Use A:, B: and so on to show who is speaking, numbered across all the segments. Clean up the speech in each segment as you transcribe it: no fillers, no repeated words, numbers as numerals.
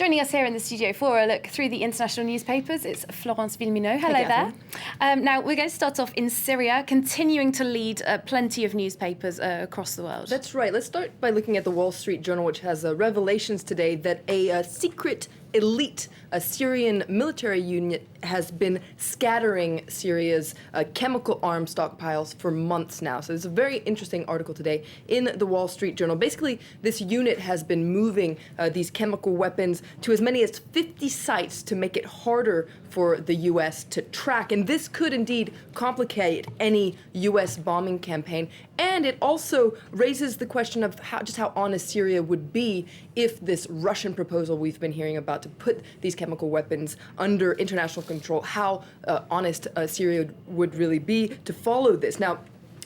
A: Joining us here in the studio for a look through the international newspapers, it's Florence Villeminot. Hello there. Now, we're going to start off in Syria, continuing to lead plenty of newspapers across the world.
B: That's right. Let's start by looking at the Wall Street Journal, which has revelations today that a secret elite, a Syrian military unit, has been scattering Syria's chemical arms stockpiles for months now. So there's a very interesting article today in the Wall Street Journal. Basically, this unit has been moving these chemical weapons to as many as 50 sites to make it harder for the U.S. to track. And this could indeed complicate any U.S. bombing campaign. And it also raises the question of how honest Syria would be if this Russian proposal we've been hearing about to put these chemical weapons under international control, how honest Syria would really be to follow this. Now,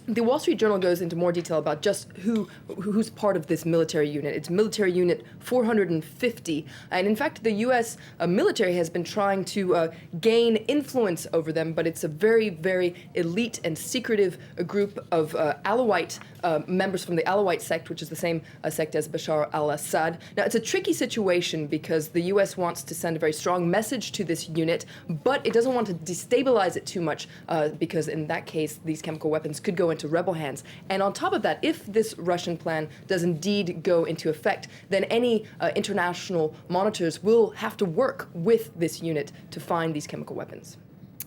B: the Wall Street Journal goes into more detail about just who's part of this military unit. It's military unit 450. And in fact, the U.S. Military has been trying to gain influence over them, but it's a very, very elite and secretive group of Alawite members from the Alawite sect, which is the same sect as Bashar al-Assad. Now, it's a tricky situation because the U.S. wants to send a very strong message to this unit, but it doesn't want to destabilize it too much because in that case, these chemical weapons could go into rebel hands. And on top of that, if this Russian plan does indeed go into effect, then any international monitors will have to work with this unit to find these chemical weapons.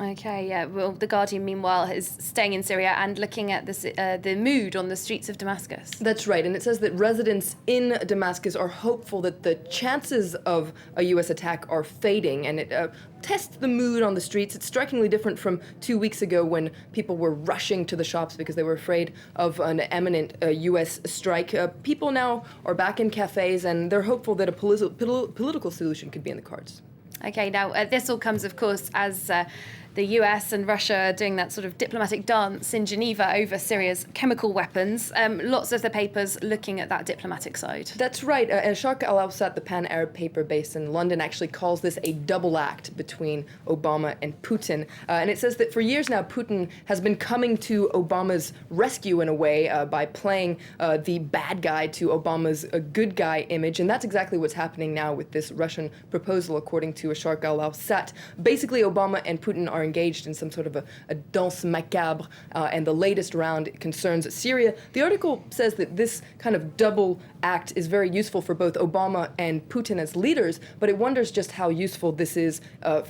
A: Okay, yeah. Well, The Guardian, meanwhile, is staying in Syria and looking at the mood on the streets of Damascus.
B: That's right, and it says that residents in Damascus are hopeful that the chances of a U.S. attack are fading, and it tests the mood on the streets. It's strikingly different from 2 weeks ago when people were rushing to the shops because they were afraid of an imminent U.S. strike. People now are back in cafes, and they're hopeful that a political solution could be in the cards.
A: Okay, now this all comes, of course, as the US and Russia are doing that sort of diplomatic dance in Geneva over Syria's chemical weapons. Lots of the papers looking at that diplomatic side.
B: That's right. Sharq al-Awsat, the pan-Arab paper based in London, actually calls this a double act between Obama and Putin. And it says that for years now, Putin has been coming to Obama's rescue in a way by playing the bad guy to Obama's good guy image. And that's exactly what's happening now with this Russian proposal, according to Sharq al-Awsat. Basically, Obama and Putin are engaged in some sort of a danse macabre, and the latest round concerns Syria. The article says that this kind of double act is very useful for both Obama and Putin as leaders, but it wonders just how useful this is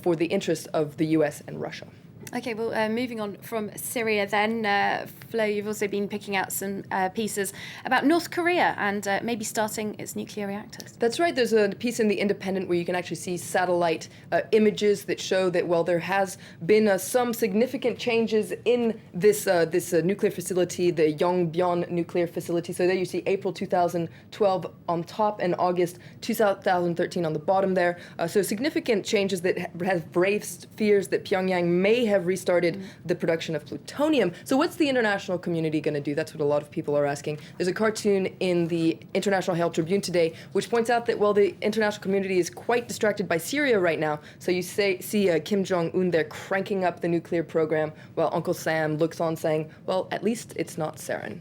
B: for the interests of the US and Russia.
A: Okay, well, moving on from Syria then, Flo, you've also been picking out some pieces about North Korea and maybe starting its nuclear reactors.
B: That's right. There's a piece in The Independent where you can actually see satellite images that show that, well, there has been some significant changes in this nuclear facility, the Yongbyon nuclear facility. So there you see April 2012 on top and August 2013 on the bottom there. So significant changes that have raised fears that Pyongyang may have restarted the production of plutonium. So what's the international community going to do? That's what a lot of people are asking. There's a cartoon in the International Herald Tribune today which points out that, well, the international community is quite distracted by Syria right now. So you see Kim Jong-un there cranking up the nuclear program while Uncle Sam looks on saying, well, at least it's not sarin.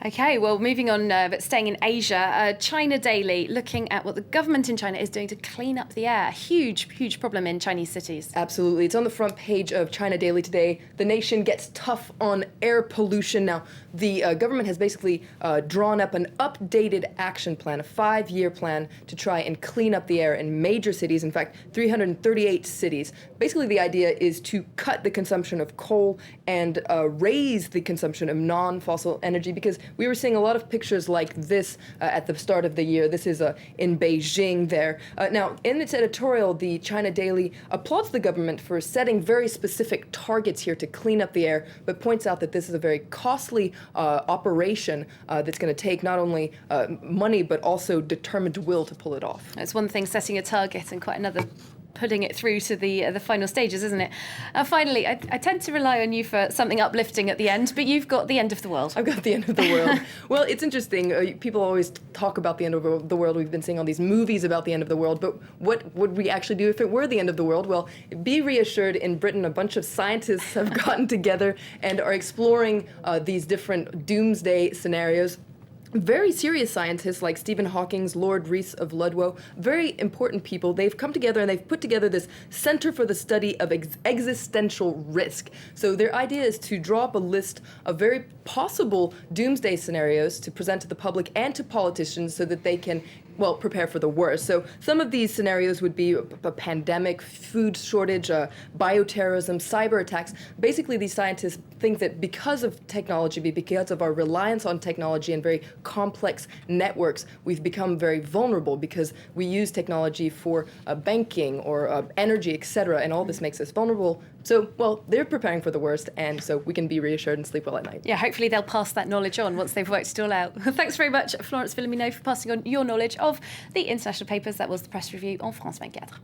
A: Okay, well, moving on, but staying in Asia, China Daily, looking at what the government in China is doing to clean up the air. Huge, huge problem in Chinese cities.
B: Absolutely. It's on the front page of China Daily today. The nation gets tough on air pollution. Now, the government has basically drawn up an updated action plan, a 5-year plan to try and clean up the air in major cities, in fact, 338 cities. Basically, the idea is to cut the consumption of coal and raise the consumption of non-fossil energy, because we were seeing a lot of pictures like this at the start of the year. This is in Beijing there. Now, in its editorial, the China Daily applauds the government for setting very specific targets here to clean up the air, but points out that this is a very costly operation that's going to take not only money, but also determined will to pull it off.
A: It's one thing setting a target and quite another putting it through to the final stages, isn't it? Finally, I tend to rely on you for something uplifting at the end, but you've got the end of the world.
B: I've got the end of the world. Well, it's interesting. People always talk about the end of the world. We've been seeing all these movies about the end of the world, but what would we actually do if it were the end of the world? Well, be reassured, in Britain, a bunch of scientists have gotten together and are exploring these different doomsday scenarios. very serious scientists like Stephen Hawking's, Lord Rees of Ludlow, very important people. They've come together and they've put together this Center for the Study of Existential Risk. So their idea is to draw up a list of very possible doomsday scenarios to present to the public and to politicians so that they can, well, prepare for the worst. So some of these scenarios would be a pandemic, food shortage, bioterrorism, cyber attacks. Basically, these scientists think that because of technology, because of our reliance on technology and very complex networks, we've become very vulnerable because we use technology for banking or energy, etc., and all this makes us vulnerable. So, well, they're preparing for the worst, and so we can be reassured and sleep well at night.
A: Yeah, hopefully they'll pass that knowledge on once they've worked it all out. Thanks very much, Florence Villamino, for passing on your knowledge of the international papers. That was the press review on France 24.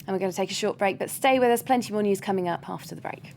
A: And we're going to take a short break, but stay with us. Plenty more news coming up after the break.